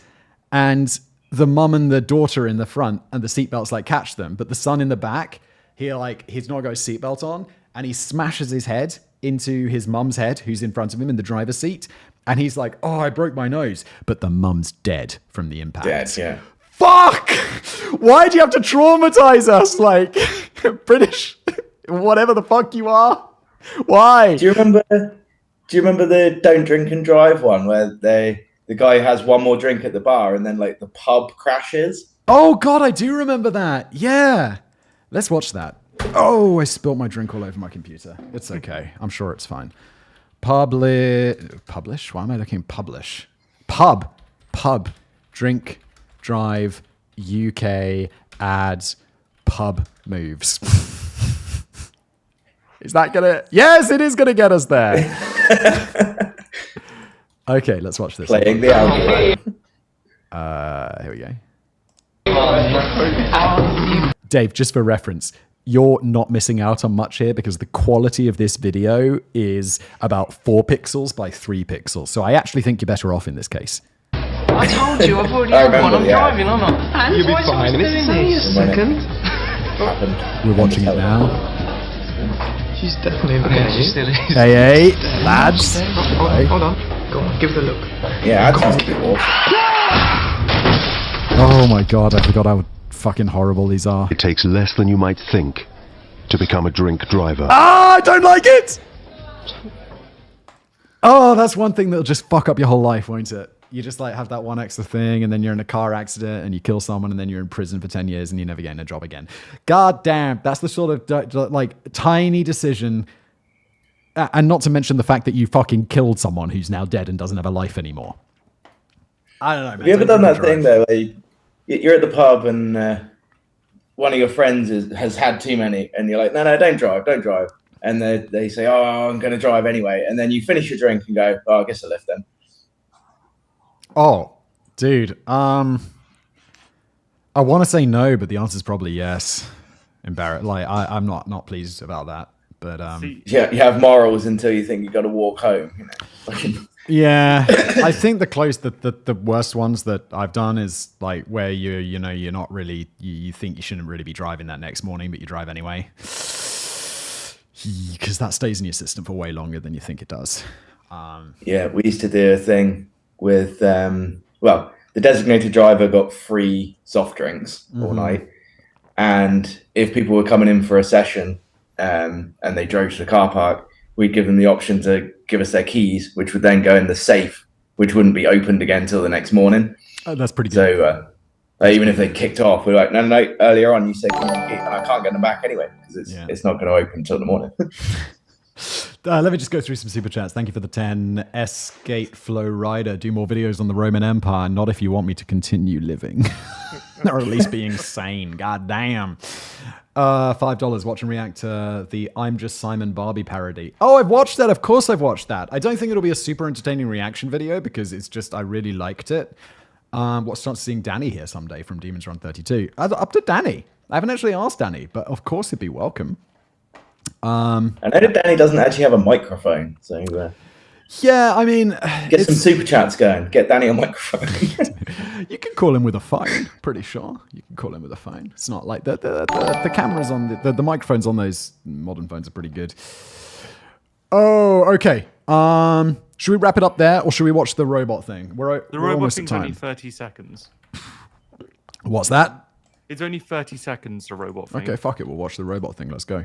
and the mum and the daughter in the front and the seatbelts like catch them, but the son in the back, he's not got his seatbelt on and he smashes his head into his mum's head who's in front of him in the driver's seat and he's like, oh, I broke my nose, but the mum's dead from the impact. Dead, yeah. Fuck! Why do you have to traumatize us like British, whatever the fuck you are? Why? Do you remember the Don't Drink and Drive one where the guy has one more drink at the bar and then like the pub crashes? Oh God, I do remember that. Yeah. Let's watch that. Oh, I spilled my drink all over my computer. It's okay. I'm sure it's fine. Publish? Why am I looking publish? Pub, drink, drive, UK, ads, pub moves. Is that gonna? Yes, it is gonna get us there. Okay, let's watch this. Playing the algorithm. Here we go. Dave, just for reference, you're not missing out on much here because the quality of this video is about 4 pixels by 3 pixels. So I actually think you're better off in this case. I told you, I've already had one. I'm driving, aren't I? You'll be fine. It's only a second. We're watching it now. She's definitely looking at you. She still is. Hey, lads. Hold on. Go on, give it a look. Yeah, that's a bit awful. Oh my God, I forgot how fucking horrible these are. It takes less than you might think to become a drink driver. Ah, I don't like it! Oh, that's one thing that'll just fuck up your whole life, won't it? You just like have that one extra thing and then you're in a car accident and you kill someone and then you're in prison for 10 years and you're never getting a job again. God damn, that's the sort of like tiny decision. And not to mention the fact that you fucking killed someone who's now dead and doesn't have a life anymore. I don't know, man. Have you ever done that thing though where you're at the pub and one of your friends has had too many and you're like, no, don't drive. And they say, oh, I'm going to drive anyway. And then you finish your drink and go, oh, I guess I left then. Oh, dude. I want to say no, but the answer is probably yes. Embarrassed. Like I'm not pleased about that. But yeah, you have morals until you think you got to walk home. You know? Yeah, I think the worst ones that I've done is like where you're not really you think you shouldn't really be driving that next morning, but you drive anyway because that stays in your system for way longer than you think it does. Yeah, we used to do a thing with the designated driver got free soft drinks all night, and if people were coming in for a session and they drove to the car park, we'd give them the option to give us their keys, which would then go in the safe, which wouldn't be opened again until the next morning. Oh, that's pretty good. So even if they kicked off, we're like, no, earlier on you said give me the key, and I can't get them back anyway because it's not going to open until the morning. Let me just go through some super chats. Thank you for the 10. S-Gate Flow Rider. Do more videos on the Roman Empire. Not if you want me to continue living. Or at least being sane. God damn. $5. Watch and react to the I'm Just Simon Barbie parody. Oh, I've watched that. Of course I've watched that. I don't think it'll be a super entertaining reaction video because it's just, I really liked it. What's start seeing Danny here someday from Demons Run 32. Up to Danny. I haven't actually asked Danny, but of course he'd be welcome. I know that Danny doesn't actually have a microphone, so Yeah, I mean, Get some super chats going. Get Danny on microphone. you can call him with a phone. Pretty sure you can call him with a phone. It's not like the cameras on the microphones on those modern phones are pretty good. Oh, okay. Should we wrap it up there, or should we watch the robot thing? We're robot almost at thing's time. only 30 seconds. What's that? It's only 30 seconds, the robot thing. Okay, fuck it. We'll watch the robot thing. Let's go.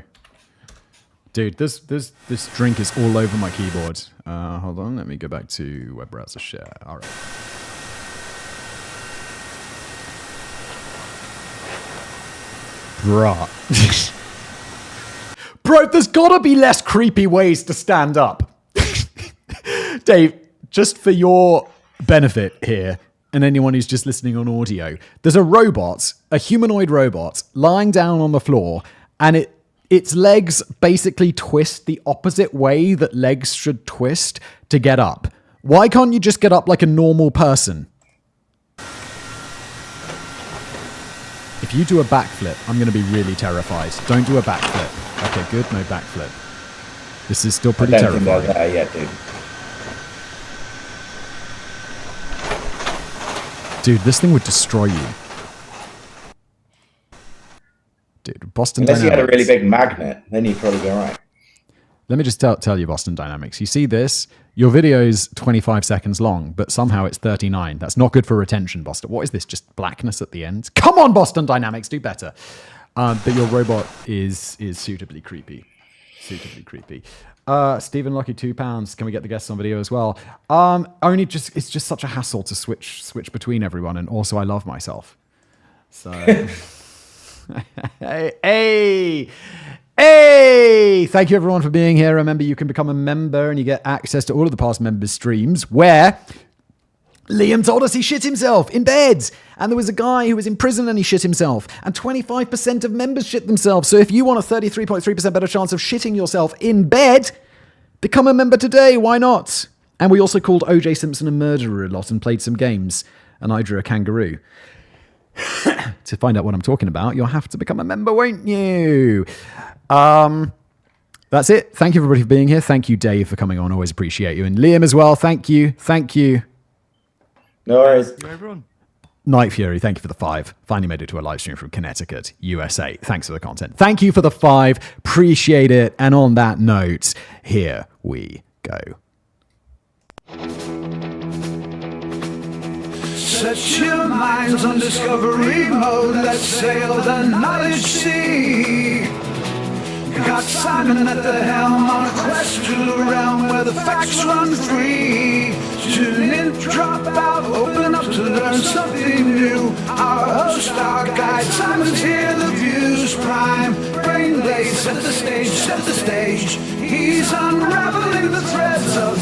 Dude, this drink is all over my keyboard. Hold on. Let me go back to web browser share. All right. Bruh. Bro, there's gotta be less creepy ways to stand up. Dave, just for your benefit here, and anyone who's just listening on audio, there's a robot, a humanoid robot, lying down on the floor, and its legs basically twist the opposite way that legs should twist to get up. Why can't you just get up like a normal person? If you do a backflip, I'm going to be really terrified. Don't do a backflip. Okay, good. No backflip. This is still pretty terrifying. I don't think they're there yet, dude. Dude, this thing would destroy you. Dude, Boston Unless Dynamics. you had a really big magnet, then you'd probably be all right. Let me just tell you, Boston Dynamics. You see this? Your video's 25 seconds long, but somehow it's 39. That's not good for retention, Boston. What is this? Just blackness at the end? Come on, Boston Dynamics, do better. But your robot is suitably creepy. Suitably creepy. Stephen Lucky, £2. Can we get the guests on video as well? It's just such a hassle to switch between everyone, and also I love myself. So hey! Thank you everyone for being here. Remember, you can become a member and you get access to all of the past members' streams where Liam told us he shit himself in bed. And there was a guy who was in prison and he shit himself. And 25% of members shit themselves. So if you want a 33.3% better chance of shitting yourself in bed, become a member today. Why not? And we also called O.J. Simpson a murderer a lot and played some games. And I drew a kangaroo. To find out what I'm talking about, you'll have to become a member, won't you? That's it. Thank you everybody for being here. Thank you, Dave, for coming on. Always appreciate you. And Liam as well. Thank you. No worries. Thank you, everyone. Night Fury, thank you for the 5. Finally made it to a live stream from Connecticut, USA. Thanks for the content. Thank you for the 5. Appreciate it. And on that note, here we go. Set your minds on discovery mode. Let's sail the knowledge sea. Got Simon at the helm on a quest to the realm where the facts run free. Tune in, drop out, open up to learn something new. Our host, our guide, Simon's here, the views prime. Brain blaze, set the stage, He's unraveling the threads of